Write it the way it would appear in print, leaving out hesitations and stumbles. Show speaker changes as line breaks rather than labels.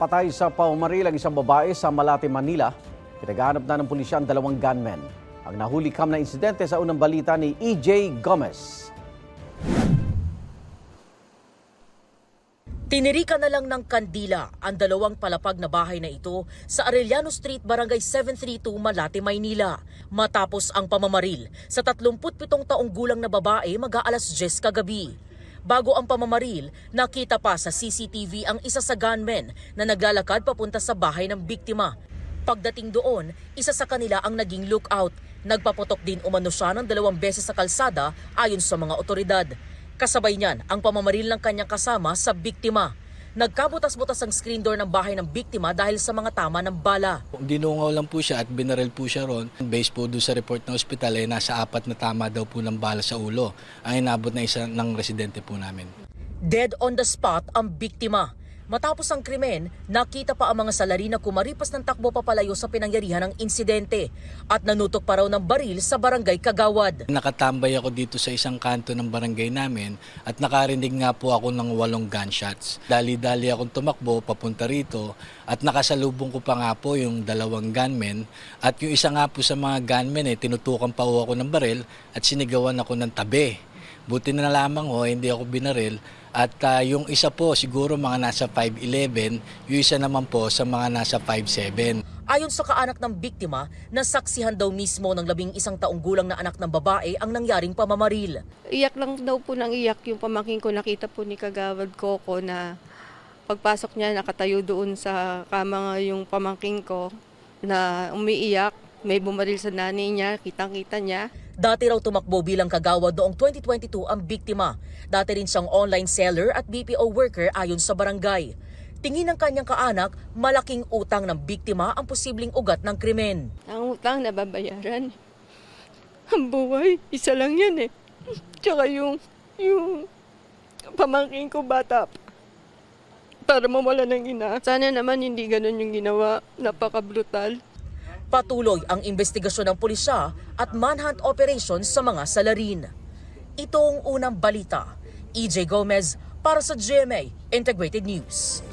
Patay sa paumaril ang isang babae sa Malate, Manila. Pinaghahanap na ng pulisya ang dalawang gunmen. Ang nahuli na insidente sa unang balita ni EJ Gomez.
Tinirikan na lang ng kandila ang dalawang palapag na bahay na ito sa Arellano Street, Barangay 732, Malate, Maynila. Matapos ang pamamaril sa 37 taong gulang na babae mag-aalas 10 kagabi. Bago ang pamamaril, nakita pa sa CCTV ang isa sa gunmen na naglalakad papunta sa bahay ng biktima. Pagdating doon, isa sa kanila ang naging lookout. Nagpaputok din umano siya ng 2 beses sa kalsada ayon sa mga otoridad. Kasabay niyan ang pamamaril ng kanyang kasama sa biktima. Nagkabutas-butas ang screen door ng bahay ng biktima dahil sa mga tama ng bala.
Dinungaw lang po siya at binaril po siya ron. Based po doon sa report ng ospital ay nasa 4 na tama daw po ng bala sa ulo. Ang inabot na isa ng residente po namin.
Dead on the spot ang biktima. Matapos ang krimen, nakita pa ang mga salari na kumaripas ng takbo papalayo sa pinangyarihan ng insidente at nanutok pa raw ng baril sa barangay Kagawad.
Nakatambay ako dito sa isang kanto ng barangay namin at nakarinig nga po ako ng 8 gunshots. Dali-dali akong tumakbo papunta rito at nakasalubong ko pa nga po yung 2 gunmen at yung isa nga po sa mga gunmen tinutukan pa ako ng baril at sinigawan ako ng tabi. Buti na lamang hindi ako binaril. At yung isa po siguro mga nasa 5'11", yung isa naman po sa mga nasa 5'7".
Ayon sa kaanak ng biktima, nasaksihan daw mismo ng 11 taong gulang na anak ng babae ang nangyaring pamamaril.
Iyak lang daw po ng iyak yung pamangkin ko. Nakita po ni Kagawad Coco na pagpasok niya nakatayo doon sa kama yung pamangkin ko na umiiyak. May bumaril sa nanay niya, kitang-kita niya.
Dati raw tumakbo bilang kagawad noong 2022 ang biktima. Dati rin siyang online seller at BPO worker ayon sa barangay. Tingin ng kanyang kaanak, malaking utang ng biktima ang posibleng ugat ng krimen.
Ang utang nababayaran. Ang buhay, isa lang yan eh. Tsaka yung pamangkin ko bata pa. Para mawala ng ina. Sana naman hindi ganun yung ginawa. Napaka-brutal.
Patuloy ang investigasyon ng pulisya at manhunt operation sa mga salarin. Ito ang unang balita. EJ Gomez para sa GMA Integrated News.